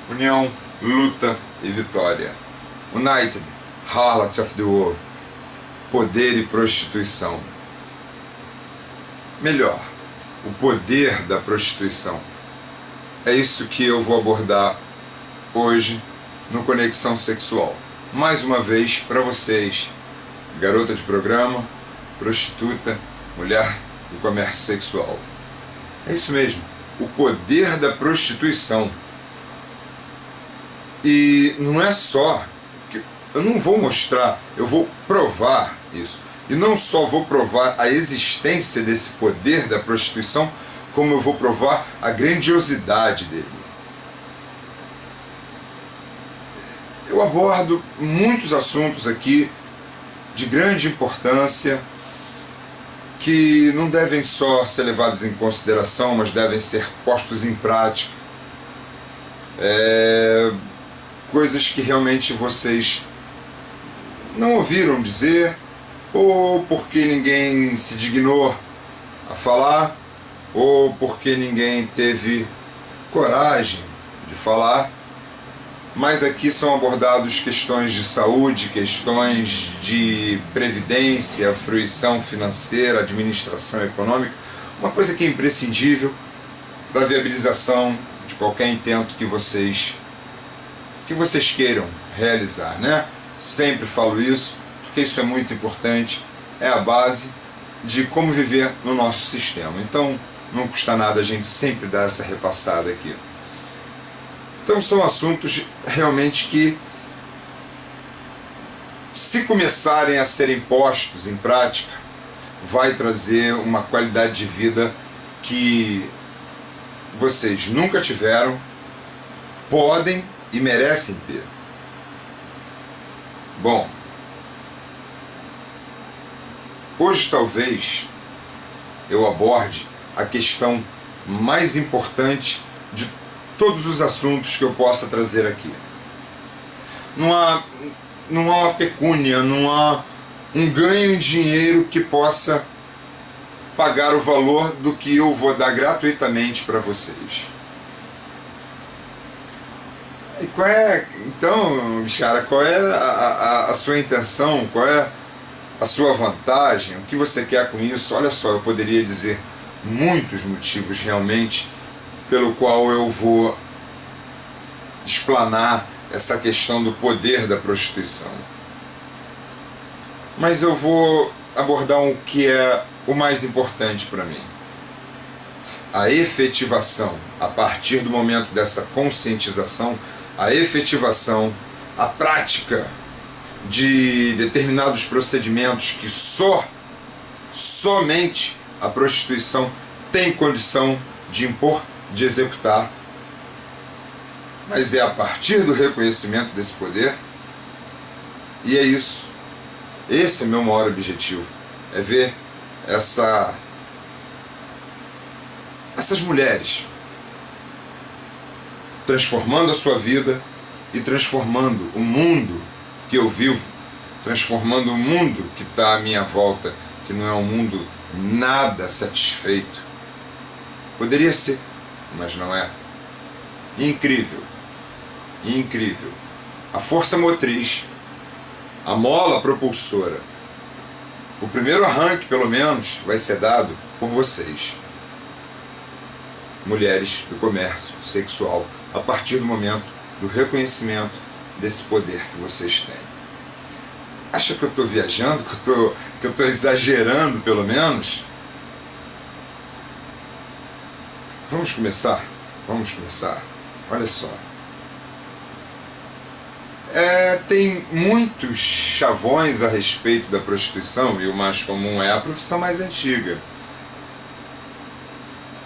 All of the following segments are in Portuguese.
União, luta e vitória. United, Harlots of the World. Poder e prostituição. Melhor, o poder da prostituição. É isso que eu vou abordar hoje no Conexão Sexual. Mais uma vez para vocês, garota de programa, prostituta, mulher do comércio sexual. É isso mesmo, o poder da prostituição. E não é só que eu não vou mostrar, eu vou provar isso. E não só vou provar a existência desse poder da prostituição, como eu vou provar a grandiosidade dele. Eu abordo muitos assuntos aqui de grande importância, que não devem só ser levados em consideração, mas devem ser postos em prática. Coisas que realmente vocês não ouviram dizer, ou porque ninguém se dignou a falar, ou porque ninguém teve coragem de falar. Mas aqui são abordados questões de saúde, questões de previdência, fruição financeira, administração econômica, uma coisa que é imprescindível para a viabilização de qualquer intento que vocês queiram realizar, né? Sempre falo isso, porque isso é muito importante, é a base de como viver no nosso sistema. Então, não custa nada a gente sempre dar essa repassada aqui. Então, são assuntos realmente que, se começarem a serem postos em prática, vai trazer uma qualidade de vida que vocês nunca tiveram, podem e merecem ter. Bom, hoje talvez eu aborde a questão mais importante de todos os assuntos que eu possa trazer aqui. Não há uma pecúnia, não há um ganho em dinheiro que possa pagar o valor do que eu vou dar gratuitamente para vocês. E qual é, então, bichara, qual é a sua intenção, qual é a sua vantagem, o que você quer com isso? Olha só, eu poderia dizer muitos motivos realmente pelo qual eu vou explanar essa questão do poder da prostituição. Mas eu vou abordar o que é o mais importante para mim. A efetivação, a partir do momento dessa conscientização, a efetivação, a prática de determinados procedimentos que somente a prostituição tem condição de impor, de executar, mas é a partir do reconhecimento desse poder. E é isso, esse é meu maior objetivo, é ver essas mulheres transformando a sua vida e transformando o mundo que eu vivo, transformando o mundo que está à minha volta, que não é um mundo nada satisfeito. Poderia ser, mas não é. Incrível, incrível. A força motriz, a mola propulsora, o primeiro arranque, pelo menos, vai ser dado por vocês, mulheres do comércio sexual, a partir do momento do reconhecimento desse poder que vocês têm. Acha que eu estou viajando, que eu estou exagerando, pelo menos? Vamos começar? Vamos começar. Olha só. Tem muitos chavões a respeito da prostituição, e o mais comum é a profissão mais antiga.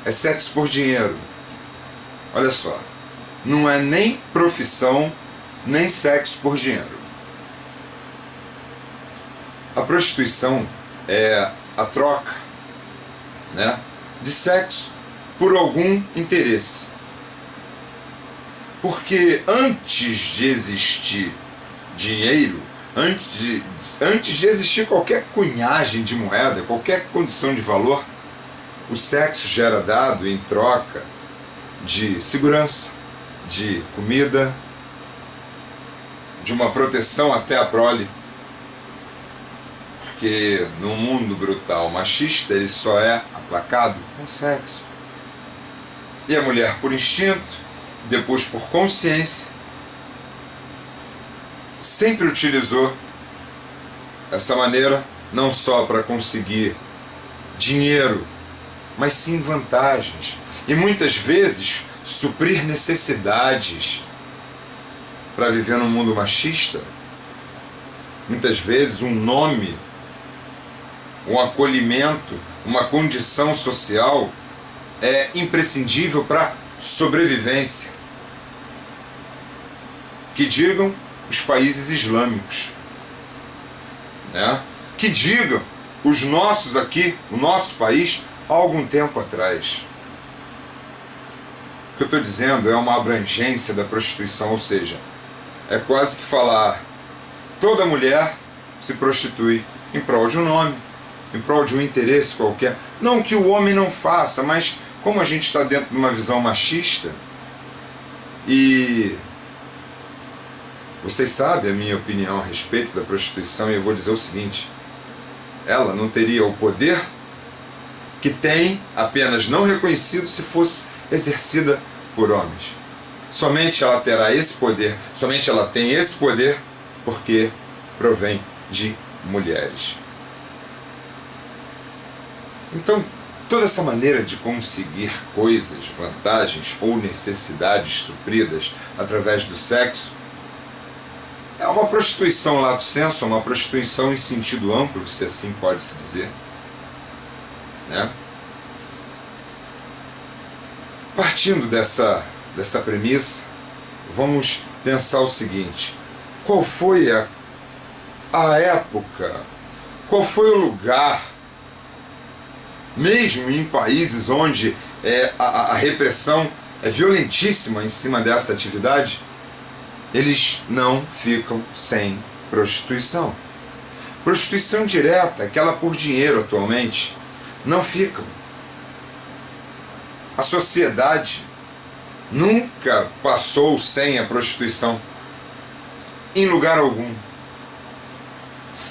É sexo por dinheiro. Olha só. Não é nem profissão, nem sexo por dinheiro. A prostituição é a troca, né, de sexo por algum interesse. Porque antes de existir dinheiro, antes de existir qualquer cunhagem de moeda, qualquer condição de valor, o sexo já era dado em troca de segurança, de comida, de uma proteção até a prole. Porque no mundo brutal machista ele só é aplacado com sexo. E a mulher por instinto, depois por consciência, sempre utilizou essa maneira não só para conseguir dinheiro, mas sim vantagens. E muitas vezes suprir necessidades para viver num mundo machista. Muitas vezes um nome, um acolhimento, uma condição social é imprescindível para sobrevivência. Que digam os países islâmicos, né? Que digam os nossos aqui, o nosso país, há algum tempo atrás. O que eu estou dizendo é uma abrangência da prostituição, ou seja, é quase que falar toda mulher se prostitui em prol de um nome, em prol de um interesse qualquer. Não que o homem não faça, mas como a gente está dentro de uma visão machista, e vocês sabem a minha opinião a respeito da prostituição, e eu vou dizer o seguinte: ela não teria o poder que tem, apenas não reconhecido, se fosse exercida por homens. Somente ela terá esse poder, somente ela tem esse poder porque provém de mulheres. Então, toda essa maneira de conseguir coisas, vantagens ou necessidades supridas através do sexo é uma prostituição lato sensu, uma prostituição em sentido amplo, se assim pode-se dizer, né? Partindo dessa premissa, vamos pensar o seguinte: qual foi a época, qual foi o lugar, mesmo em países onde a repressão é violentíssima em cima dessa atividade, eles não ficam sem prostituição. Prostituição direta, aquela por dinheiro atualmente, não ficam. A sociedade nunca passou sem a prostituição, em lugar algum.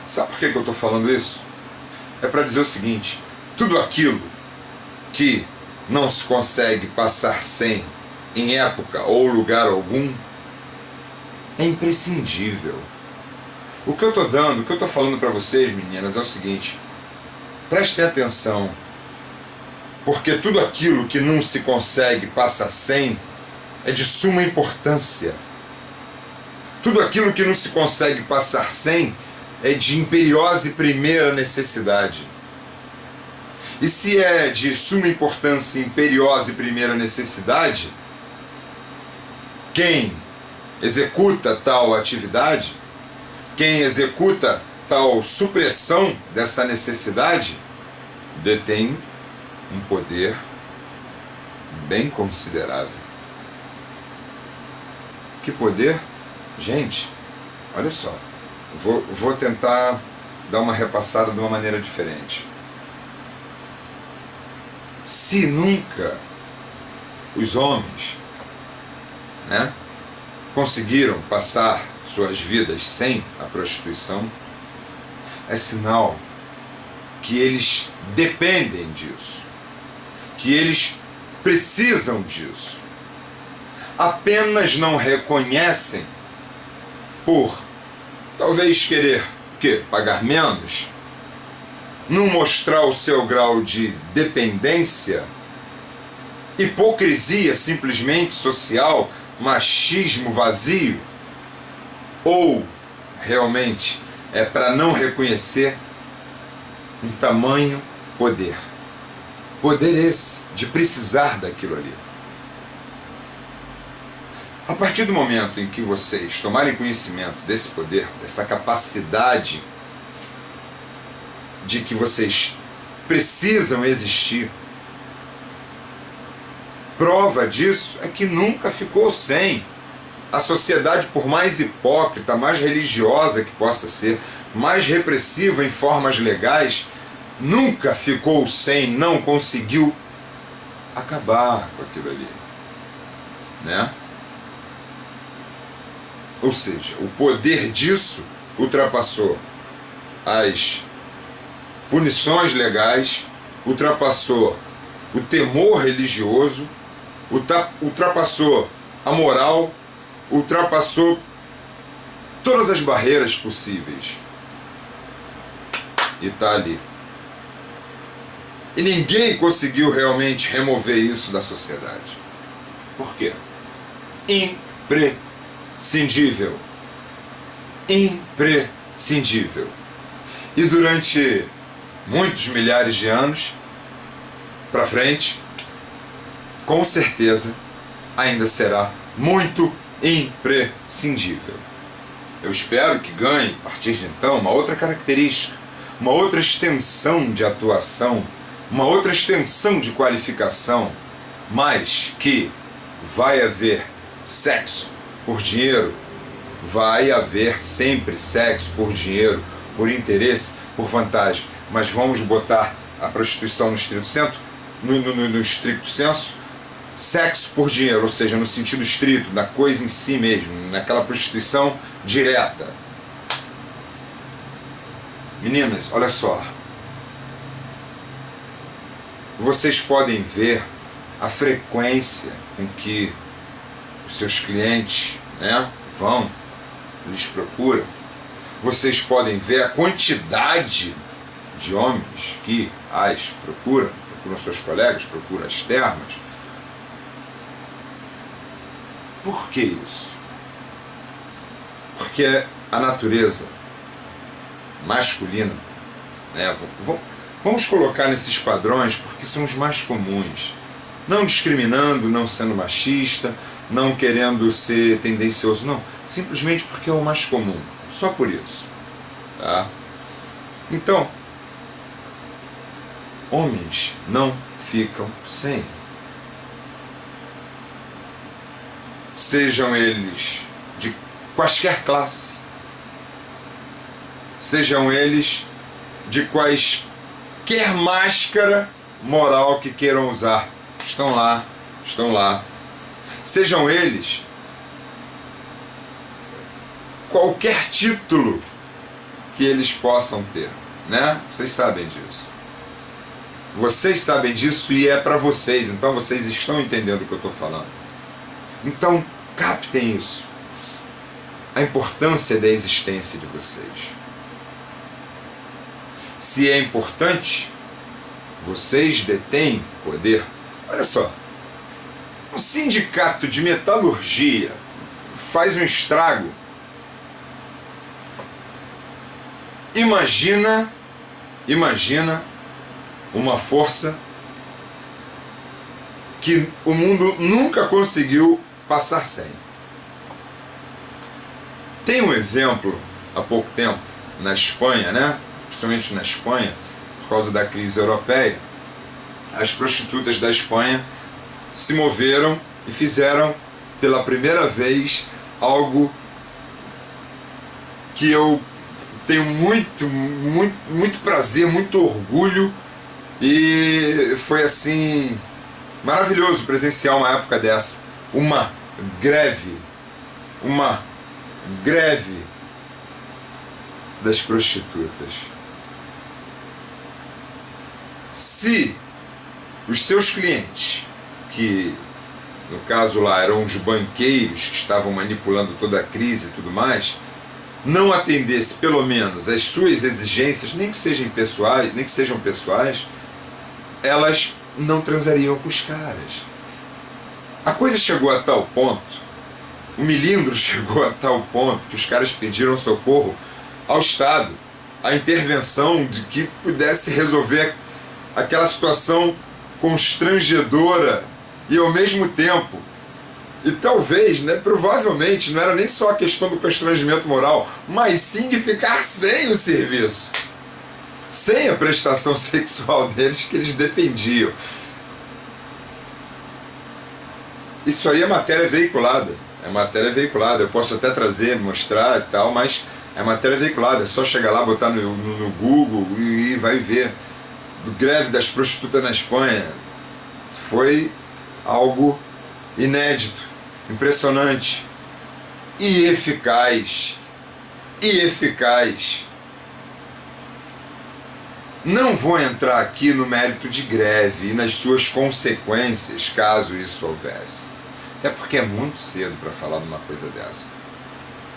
Sabe por que eu estou falando isso? É para dizer o seguinte: tudo aquilo que não se consegue passar sem, em época ou lugar algum, é imprescindível. O que eu estou falando para vocês, meninas, é o seguinte: prestem atenção, porque tudo aquilo que não se consegue passar sem é de suma importância. Tudo aquilo que não se consegue passar sem é de imperiosa e primeira necessidade. E se é de suma importância, imperiosa e primeira necessidade, quem executa tal atividade, quem executa tal supressão dessa necessidade, detém um poder bem considerável. Que poder? Gente, olha só, vou tentar dar uma repassada de uma maneira diferente. Se nunca os homens, né, conseguiram passar suas vidas sem a prostituição, é sinal que eles dependem disso, que eles precisam disso. Apenas não reconhecem por talvez querer pagar menos, não mostrar o seu grau de dependência, hipocrisia simplesmente social, machismo vazio, ou realmente é para não reconhecer um tamanho poder. Poder esse de precisar daquilo ali. A partir do momento em que vocês tomarem conhecimento desse poder, dessa capacidade de que vocês precisam existir, prova disso é que nunca ficou sem. A sociedade, por mais hipócrita, mais religiosa que possa ser, mais repressiva em formas legais, nunca ficou sem, não conseguiu acabar com aquilo ali, né? Ou seja, o poder disso ultrapassou as punições legais, ultrapassou o temor religioso, ultrapassou a moral, ultrapassou todas as barreiras possíveis. E está ali. E ninguém conseguiu realmente remover isso da sociedade. Por quê? Imprescindível. Imprescindível. E durante muitos milhares de anos para frente, com certeza, ainda será muito imprescindível. Eu espero que ganhe, a partir de então, uma outra característica, uma outra extensão de atuação, uma outra extensão de qualificação, mas que vai haver sexo por dinheiro, vai haver sempre sexo por dinheiro, por interesse, por vantagem, mas vamos botar a prostituição no estrito senso, sexo por dinheiro, ou seja, no sentido estrito, da coisa em si mesmo, naquela prostituição direta. Meninas, olha só. Vocês podem ver a frequência com que os seus clientes, vão, lhes procuram. Vocês podem ver a quantidade de homens que as procuram seus colegas, procuram as termas. Por que isso? Porque a natureza masculina, vamos colocar nesses padrões porque são os mais comuns, não discriminando, não sendo machista, não querendo ser tendencioso, não, simplesmente porque é o mais comum, só por isso, tá? Então, homens não ficam sem. Sejam eles de quaisquer classe, sejam eles de quaisquer máscara moral que queiram usar, estão lá. Sejam eles qualquer título que eles possam ter, Vocês sabem disso. Vocês sabem disso e é para vocês, então vocês estão entendendo o que eu estou falando. Então, captem isso. A importância da existência de vocês. Se é importante, vocês detêm poder. Olha só, um sindicato de metalurgia faz um estrago. Imagina uma força que o mundo nunca conseguiu passar sem. Tem um exemplo há pouco tempo na Espanha, Principalmente na Espanha, por causa da crise europeia. As prostitutas da Espanha se moveram e fizeram pela primeira vez algo que eu tenho muito prazer, muito orgulho, e foi assim maravilhoso presenciar uma época dessa, uma greve das prostitutas. Se os seus clientes, que no caso lá eram os banqueiros que estavam manipulando toda a crise e tudo mais, não atendesse pelo menos às suas exigências, nem que sejam pessoais, elas não transariam com os caras. A coisa chegou a tal ponto, o milindro chegou a tal ponto que os caras pediram socorro ao Estado, a intervenção de que pudesse resolver aquela situação constrangedora e ao mesmo tempo, e talvez, provavelmente, não era nem só a questão do constrangimento moral, mas sim de ficar sem o serviço, sem a prestação sexual deles que eles dependiam. Isso aí é matéria veiculada, eu posso até trazer, mostrar e tal, mas é matéria veiculada, é só chegar lá, botar no Google e vai ver. Greve das prostitutas na Espanha foi algo inédito, impressionante. e eficaz. Não vou entrar aqui no mérito de greve e nas suas consequências, caso isso houvesse. Até porque é muito cedo para falar de uma coisa dessa.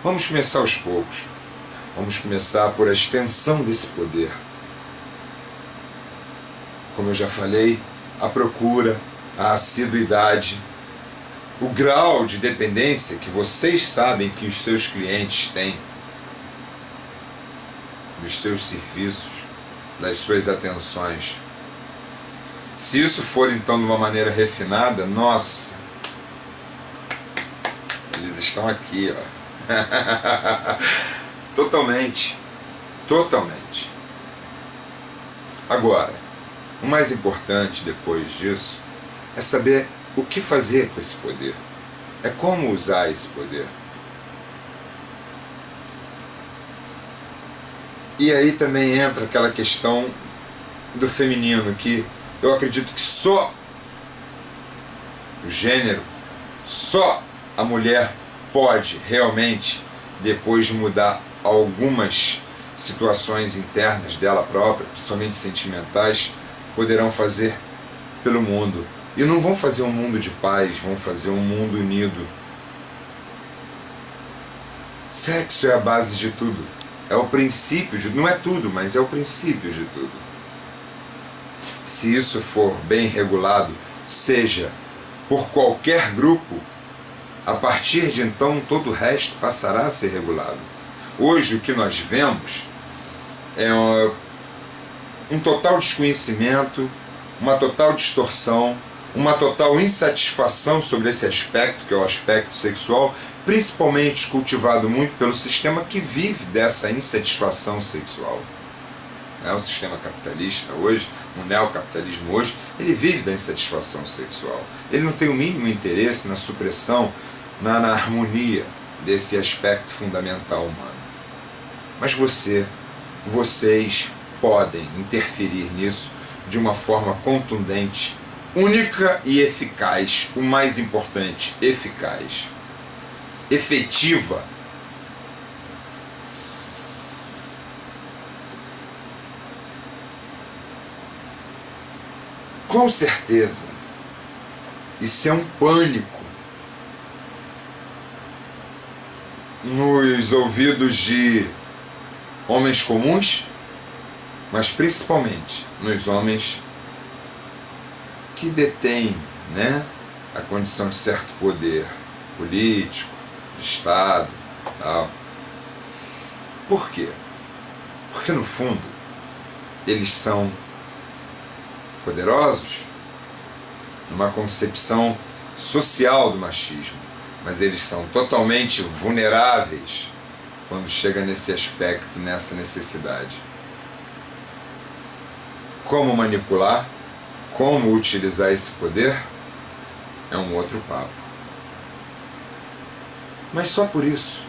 Vamos começar aos poucos. Vamos começar por a extensão desse poder. Como eu já falei, a procura, a assiduidade, o grau de dependência que vocês sabem que os seus clientes têm dos seus serviços, das suas atenções. Se isso for então de uma maneira refinada, nossa, eles estão aqui, ó. Totalmente. Agora, o mais importante depois disso é saber o que fazer com esse poder. É como usar esse poder. E aí também entra aquela questão do feminino, que eu acredito que só o gênero, só a mulher pode realmente, depois de mudar algumas situações internas dela própria, principalmente sentimentais, poderão fazer pelo mundo. E não vão fazer um mundo de paz, vão fazer um mundo unido. Sexo é a base de tudo. É o princípio de... Não é tudo, mas é o princípio de tudo. Se isso for bem regulado, seja por qualquer grupo, a partir de então todo o resto passará a ser regulado. Hoje o que nós vemos é um total desconhecimento, uma total distorção, uma total insatisfação sobre esse aspecto, que é o aspecto sexual, principalmente cultivado muito pelo sistema que vive dessa insatisfação sexual. O sistema capitalista hoje, o neocapitalismo hoje, ele vive da insatisfação sexual. Ele não tem o mínimo interesse na supressão, na harmonia desse aspecto fundamental humano. Mas vocês podem interferir nisso de uma forma contundente, única e eficaz. O mais importante, eficaz. Efetiva. Com certeza, isso é um pânico nos ouvidos de homens comuns, mas principalmente nos homens que detêm, a condição de certo poder político, de Estado, tal. Por quê? Porque no fundo eles são poderosos numa concepção social do machismo, mas eles são totalmente vulneráveis quando chega nesse aspecto, nessa necessidade. Como manipular, como utilizar esse poder é um outro papo. Mas só por isso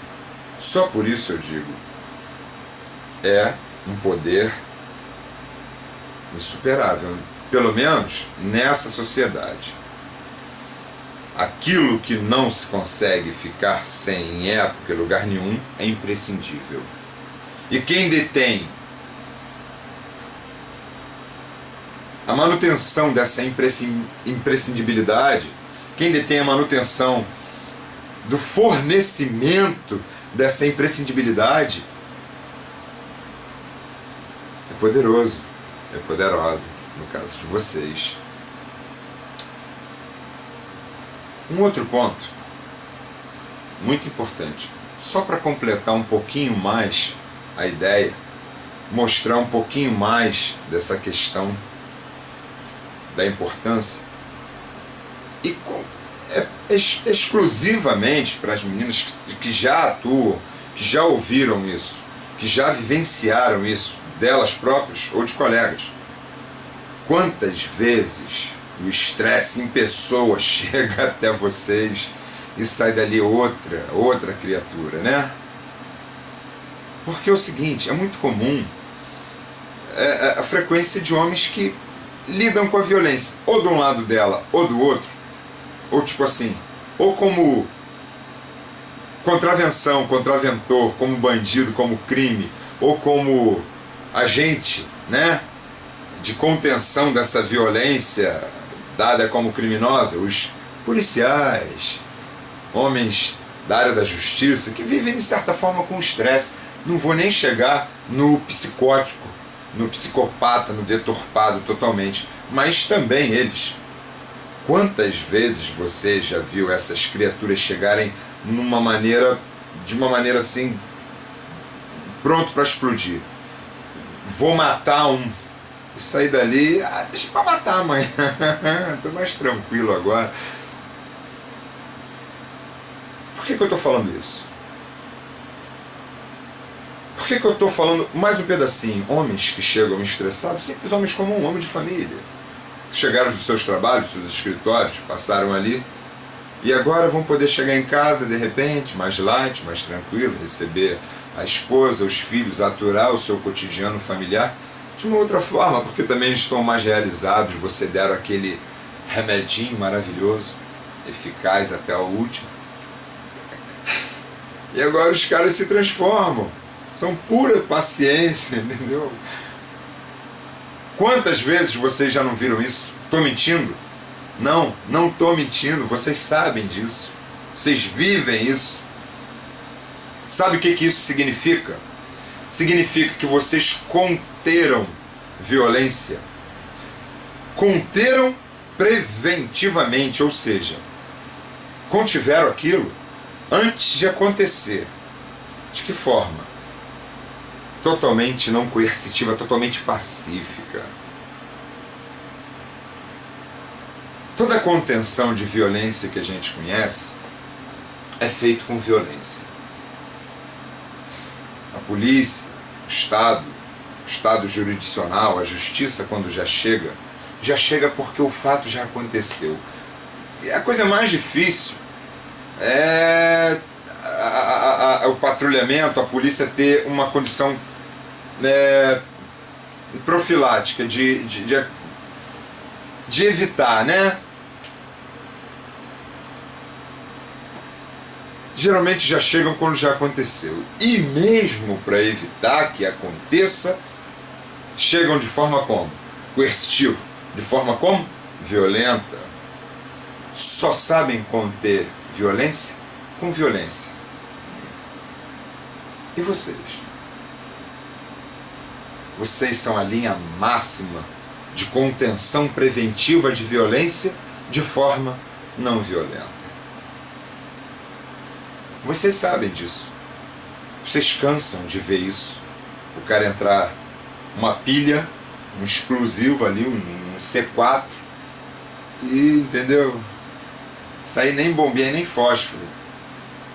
eu digo, é um poder insuperável, pelo menos nessa sociedade. Aquilo que não se consegue ficar sem em época e lugar nenhum é imprescindível. E quem detém a manutenção dessa imprescindibilidade, quem detém a manutenção do fornecimento dessa imprescindibilidade, é poderoso, é poderosa, no caso de vocês. Um outro ponto, muito importante, só para completar um pouquinho mais a ideia, mostrar um pouquinho mais dessa questão da importância, e exclusivamente para as meninas que já atuam, que já ouviram isso, que já vivenciaram isso, delas próprias ou de colegas. Quantas vezes o estresse em pessoa chega até vocês e sai dali outra criatura, né? Porque é o seguinte, é muito comum a frequência de homens que lidam com a violência, ou de um lado dela, ou do outro, ou tipo assim, ou como contravenção, contraventor, como bandido, como crime, ou como agente, né, de contenção dessa violência dada como criminosa, os policiais, homens da área da justiça, que vivem de certa forma com estresse. Não vou nem chegar no psicótico, no psicopata, no deturpado totalmente, mas também eles. Quantas vezes você já viu essas criaturas chegarem de uma maneira assim, pronto para explodir? Vou matar um e sair dali, deixa pra matar amanhã, tô mais tranquilo agora. Por que eu tô falando isso? Por que eu estou falando mais um pedacinho? Homens que chegam estressados, simples homens como um homem de família. Chegaram dos seus trabalhos, dos seus escritórios, passaram ali e agora vão poder chegar em casa de repente, mais light, mais tranquilo, receber a esposa, os filhos, aturar o seu cotidiano familiar de uma outra forma, porque também estão mais realizados. Você deram aquele remedinho maravilhoso, eficaz até o último. E agora os caras se transformam. São pura paciência, entendeu? Quantas vezes vocês já não viram isso? Estou mentindo? Não estou mentindo, vocês sabem disso. Vocês vivem isso. Sabe o que isso significa? Significa que vocês conteram violência. Conteram preventivamente, ou seja, contiveram aquilo antes de acontecer. De que forma? Totalmente não coercitiva, totalmente pacífica. Toda a contenção de violência que a gente conhece é feito com violência. A polícia, o Estado jurisdicional, a justiça, quando já chega porque o fato já aconteceu. E a coisa mais difícil é o patrulhamento, a polícia ter uma condição profilática de evitar, né? Geralmente já chegam quando já aconteceu. E mesmo para evitar que aconteça, chegam de forma como? Coercitiva. De forma como? Violenta. Só sabem conter violência com violência. E vocês? Vocês são a linha máxima de contenção preventiva de violência de forma não violenta. Vocês sabem disso. Vocês cansam de ver isso. O cara entrar uma pilha, um explosivo ali, um C4, e, entendeu? Sair nem bombinha, nem fósforo.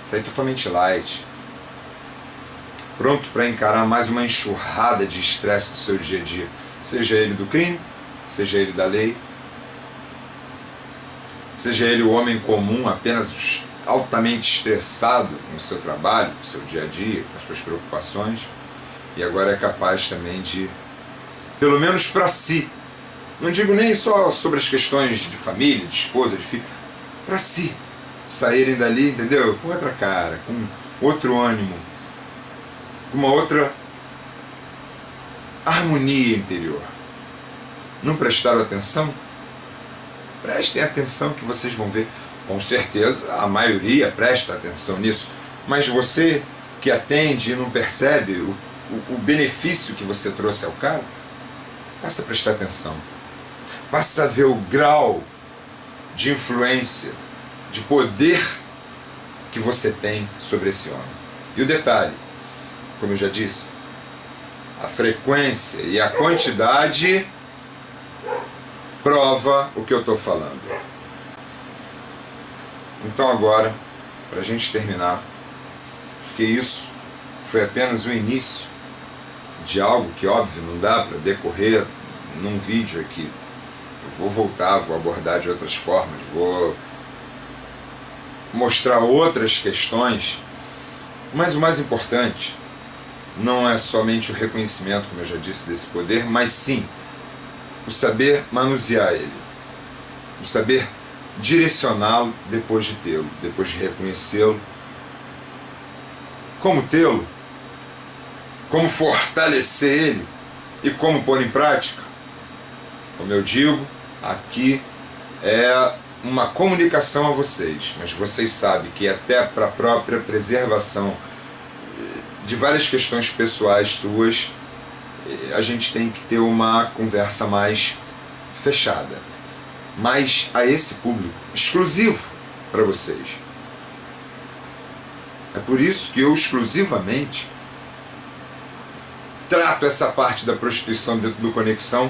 Sair totalmente light. Pronto para encarar mais uma enxurrada de estresse do seu dia a dia. Seja ele do crime, seja ele da lei, seja ele o homem comum, apenas altamente estressado no seu trabalho, no seu dia a dia, com as suas preocupações, e agora é capaz também de, pelo menos para si, não digo nem só sobre as questões de família, de esposa, de filho, para si, saírem dali, entendeu? Com outra cara, com outro ânimo, com uma outra harmonia interior. Não prestaram atenção? Prestem atenção que vocês vão ver. Com certeza a maioria presta atenção nisso, mas você que atende e não percebe o benefício que você trouxe ao cara, passa a prestar atenção. Passa a ver o grau de influência, de poder que você tem sobre esse homem. E o detalhe, como eu já disse, a frequência e a quantidade prova o que eu estou falando. Então agora, para a gente terminar, porque isso foi apenas o início de algo que, óbvio, não dá para decorrer num vídeo aqui. Eu vou voltar, vou abordar de outras formas, vou mostrar outras questões, mas o mais importante não é somente o reconhecimento, como eu já disse, desse poder, mas sim o saber manusear ele, o saber direcioná-lo depois de tê-lo, depois de reconhecê-lo como tê-lo, como fortalecer ele e como pôr em prática. Como eu digo, aqui é uma comunicação a vocês, mas vocês sabem que até para a própria preservação de várias questões pessoais suas, a gente tem que ter uma conversa mais fechada, mais a esse público, exclusivo para vocês. É por isso que eu exclusivamente trato essa parte da prostituição dentro do Conexão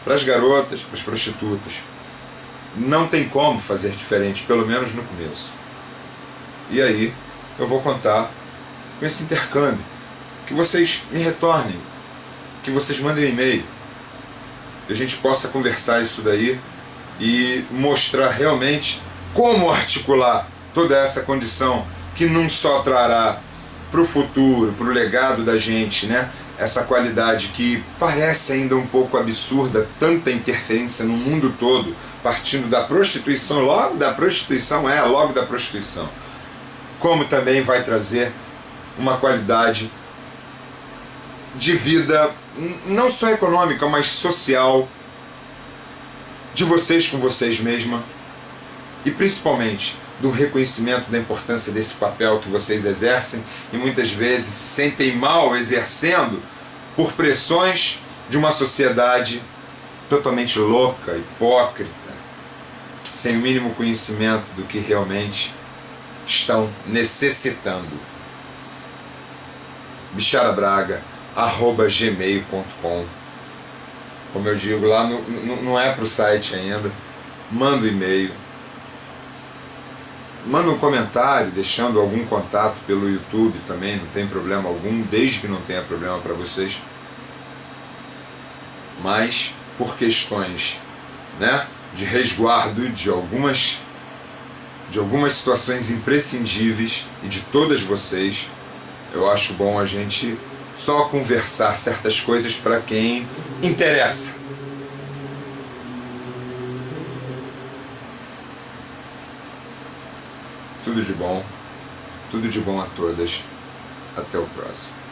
para as garotas, para as prostitutas. Não tem como fazer diferente, pelo menos no começo. E aí eu vou contar com esse intercâmbio, que vocês me retornem, que vocês mandem um e-mail, que a gente possa conversar isso daí e mostrar realmente como articular toda essa condição que não só trará para o futuro, para o legado da gente, né? Essa qualidade que parece ainda um pouco absurda, tanta interferência no mundo todo, partindo da prostituição, logo da prostituição, como também vai trazer uma qualidade de vida, não só econômica, mas social, de vocês com vocês mesma, e principalmente do reconhecimento da importância desse papel que vocês exercem e muitas vezes se sentem mal exercendo por pressões de uma sociedade totalmente louca, hipócrita, sem o mínimo conhecimento do que realmente estão necessitando. bicharabraga@gmail.com. Como eu digo, lá não é para o site ainda. Manda um e-mail, manda um comentário, deixando algum contato pelo YouTube também, não tem problema algum, desde que não tenha problema para vocês. Mas por questões, né, de resguardo de algumas situações imprescindíveis e de todas vocês, eu acho bom a gente só conversar certas coisas para quem interessa. Tudo de bom a todas. Até o próximo.